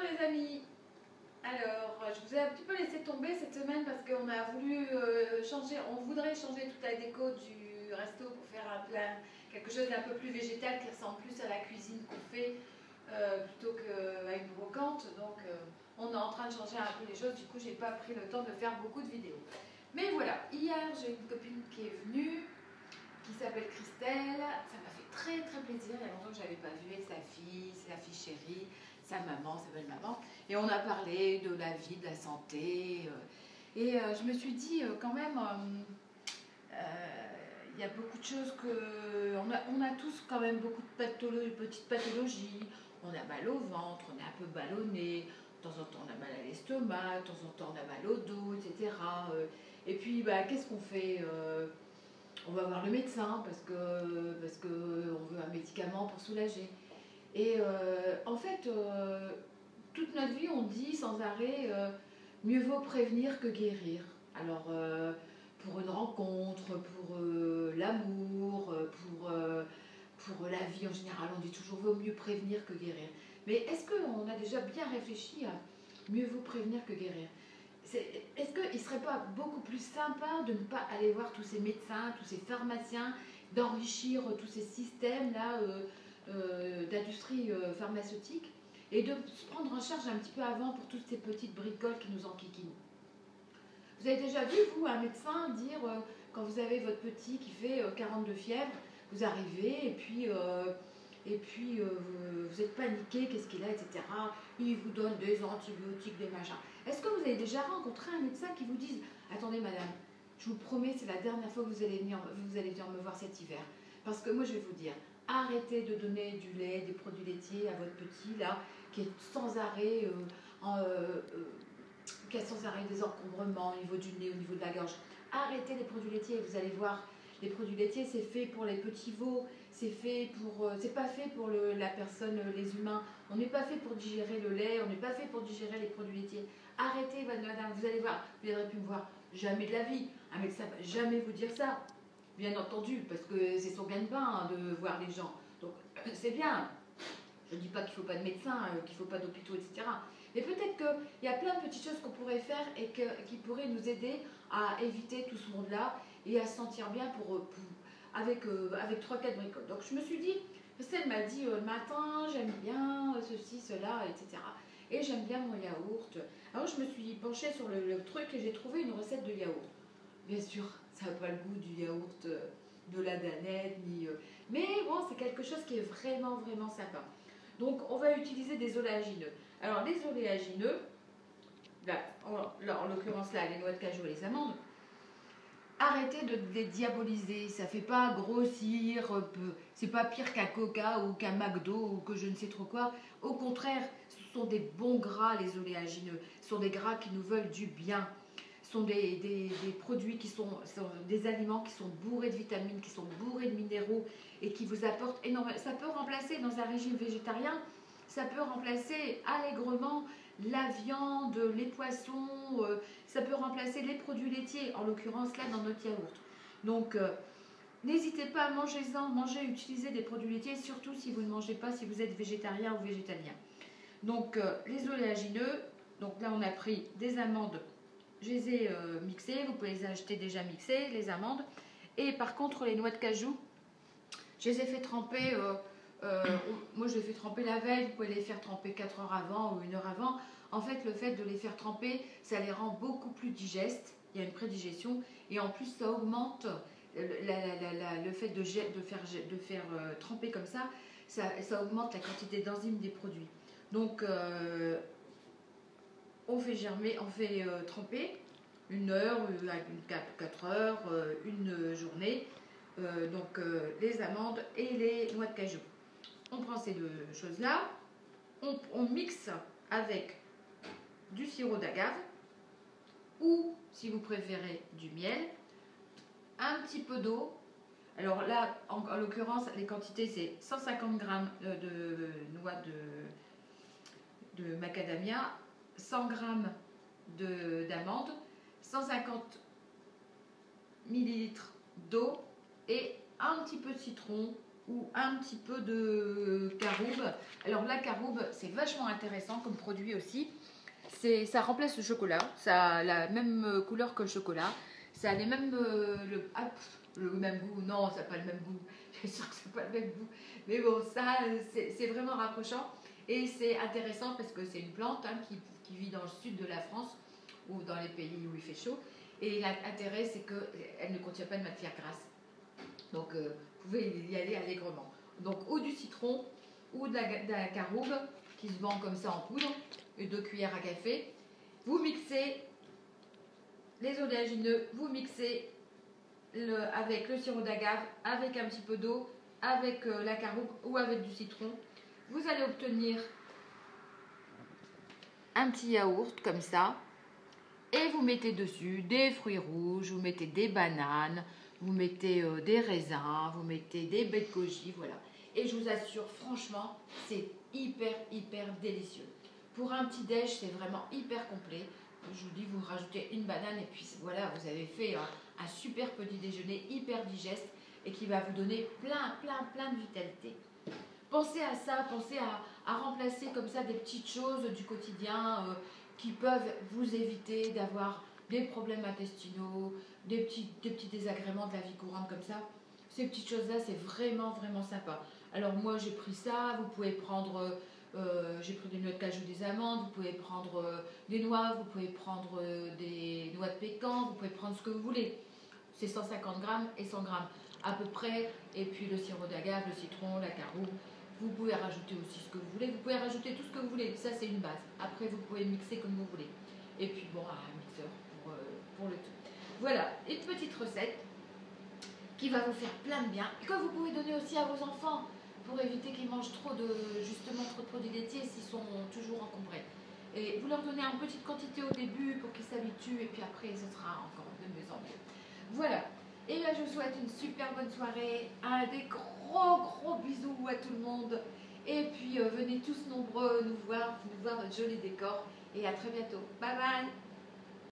Bonjour les amis. Alors, je vous ai un petit peu laissé tomber cette semaine parce qu'on a voulu changer, on voudrait changer toute la déco du resto pour faire un plat, quelque chose d'un peu plus végétal qui ressemble plus à la cuisine qu'on fait plutôt qu'à une brocante. Donc, on est en train de changer un peu les choses. Du coup, j'ai pas pris le temps de faire beaucoup de vidéos. Mais voilà, hier j'ai une copine qui est venue, qui s'appelle Christelle. Ça m'a fait très très plaisir. Il y a longtemps que je n'avais pas vu avec sa fille chérie, sa maman, sa belle-maman. Et on a parlé de la vie, de la santé. Je me suis dit quand même, il y a beaucoup de choses que... On a tous quand même beaucoup de petites pathologies. On a mal au ventre, on est un peu ballonné. De temps en temps, on a mal à l'estomac. De temps en temps, on a mal au dos, etc. Et puis, bah, qu'est-ce qu'on fait on va voir le médecin parce que on veut un médicament pour soulager. Et en fait, toute notre vie, on dit sans arrêt, mieux vaut prévenir que guérir. Alors, pour une rencontre, pour l'amour, pour la vie en général, on dit toujours vaut mieux prévenir que guérir. Mais est-ce qu'on a déjà bien réfléchi à mieux vaut prévenir que guérir? Est-ce qu'il ne serait pas beaucoup plus sympa de ne pas aller voir tous ces médecins, tous ces pharmaciens, d'enrichir tous ces systèmes-là d'industrie pharmaceutique et de se prendre en charge un petit peu avant pour toutes ces petites bricoles qui nous enquiquinent? Vous avez déjà vu, vous, un médecin dire, quand vous avez votre petit qui fait 42 fièvres, vous arrivez et puis vous êtes paniqué, qu'est-ce qu'il a, etc. Il vous donne des antibiotiques, des machins. Est-ce que vous avez déjà rencontré un médecin qui vous dise « Attendez madame, je vous promets, c'est la dernière fois que vous allez venir me voir cet hiver. » Parce que moi je vais vous dire, arrêtez de donner du lait, des produits laitiers à votre petit là, qui est sans arrêt, qui a sans arrêt des encombrements au niveau du nez, au niveau de la gorge. Arrêtez les produits laitiers, vous allez voir. Les produits laitiers, c'est fait pour les petits veaux, c'est pas fait pour la personne, les humains. On n'est pas fait pour digérer le lait, on n'est pas fait pour digérer les produits laitiers. Arrêtez, madame, vous allez voir, vous viendrez plus me voir jamais de la vie. Un médecin ne va jamais vous dire ça, bien entendu, parce que c'est son gagne-pain de voir les gens. Donc, c'est bien. Je ne dis pas qu'il ne faut pas de médecin, qu'il ne faut pas d'hôpitaux, etc. Mais peut-être qu'il y a plein de petites choses qu'on pourrait faire et qui pourraient nous aider à éviter tout ce monde-là et à se sentir bien avec 3-4 bricoles. Donc je me suis dit, elle m'a dit le matin, j'aime bien ceci, cela, etc. Et j'aime bien mon yaourt. Alors je me suis penchée sur le truc et j'ai trouvé une recette de yaourt. Bien sûr, ça n'a pas le goût du yaourt de la Danette, mais bon, c'est quelque chose qui est vraiment, vraiment sympa. Donc on va utiliser des oléagineux. Alors les oléagineux, là, en l'occurrence là, les noix de cajou et les amandes, arrêtez de les diaboliser, ça fait pas grossir, c'est pas pire qu'un Coca ou qu'un McDo ou que je ne sais trop quoi. Au contraire, ce sont des bons gras les oléagineux, ce sont des gras qui nous veulent du bien. Ce sont des produits qui sont des aliments qui sont bourrés de vitamines, qui sont bourrés de minéraux et qui vous apportent énormément. Ça peut remplacer dans un régime végétarien, ça peut remplacer allègrement la viande, les poissons, ça peut remplacer les produits laitiers, en l'occurrence là dans notre yaourt. Donc n'hésitez pas à manger, utilisez des produits laitiers, surtout si vous ne mangez pas, si vous êtes végétarien ou végétalien. Donc les oléagineux, donc là on a pris des amandes. Je les ai mixées, vous pouvez les acheter déjà mixées, les amandes. Et par contre, les noix de cajou, je les ai fait tremper, moi je les fais tremper la veille, vous pouvez les faire tremper 4 heures avant ou 1 heure avant. En fait, le fait de les faire tremper, ça les rend beaucoup plus digestes, il y a une prédigestion, et en plus ça augmente le fait de faire tremper comme ça augmente la quantité d'enzymes des produits. Donc, on fait germer, on fait tremper 1 heure, 4 heures, une journée. Donc les amandes et les noix de cajou. On prend ces deux choses-là, on mixe avec du sirop d'agave ou, si vous préférez, du miel, un petit peu d'eau. Alors là, en l'occurrence, les quantités, c'est 150 g de noix de macadamia, 100 g d'amandes, 150 ml d'eau et un petit peu de citron ou un petit peu de caroube. Alors la caroube, c'est vachement intéressant comme produit aussi. Ça remplace le chocolat, ça a la même couleur que le chocolat, ça a les mêmes, le même goût, non, ça n'a pas le même goût, je suis sûre que ça n'a pas le même goût, mais bon, ça, c'est vraiment rapprochant et c'est intéressant parce que c'est une plante hein, qui vit dans le sud de la France ou dans les pays où il fait chaud, et l'intérêt c'est qu'elle ne contient pas de matière grasse, donc vous pouvez y aller allègrement. Donc ou du citron ou de la caroube qui se vend comme ça en poudre, et 2 cuillères à café. Vous mixez les oléagineux, vous mixez avec le sirop d'agave, avec un petit peu d'eau, avec la caroube ou avec du citron. Vous allez obtenir un petit yaourt comme ça. Et vous mettez dessus des fruits rouges, vous mettez des bananes, vous mettez des raisins, vous mettez des baies de goji, voilà. Et je vous assure, franchement, c'est hyper délicieux. Pour un petit déj, c'est vraiment hyper complet. Je vous dis, vous rajoutez une banane et puis voilà, vous avez fait un super petit déjeuner hyper digeste et qui va vous donner plein de vitalité. Pensez à ça, pensez à remplacer comme ça des petites choses du quotidien qui peuvent vous éviter d'avoir des problèmes intestinaux, des petits désagréments de la vie courante comme ça. Ces petites choses-là, c'est vraiment sympa. Alors moi, j'ai pris ça, vous pouvez prendre, j'ai pris des noix de cajou, des amandes, vous pouvez prendre des noix, vous pouvez prendre des noix de pécan, vous pouvez prendre ce que vous voulez. C'est 150 grammes et 100 grammes à peu près, et puis le sirop d'agave, le citron, la caroube. Vous pouvez rajouter aussi ce que vous voulez, vous pouvez rajouter tout ce que vous voulez, ça c'est une base. Après vous pouvez mixer comme vous voulez. Et puis bon, un mixeur pour le tout. Voilà, une petite recette qui va vous faire plein de bien, et que vous pouvez donner aussi à vos enfants pour éviter qu'ils mangent trop de produits laitiers s'ils sont toujours encombrés. Et vous leur donnez une petite quantité au début pour qu'ils s'habituent, et puis après ce sera encore de mieux en mieux. Voilà, et là je vous souhaite une super bonne soirée, des gros bisous à tout le monde, et puis venez tous nombreux nous voir notre joli décor, et à très bientôt. Bye bye.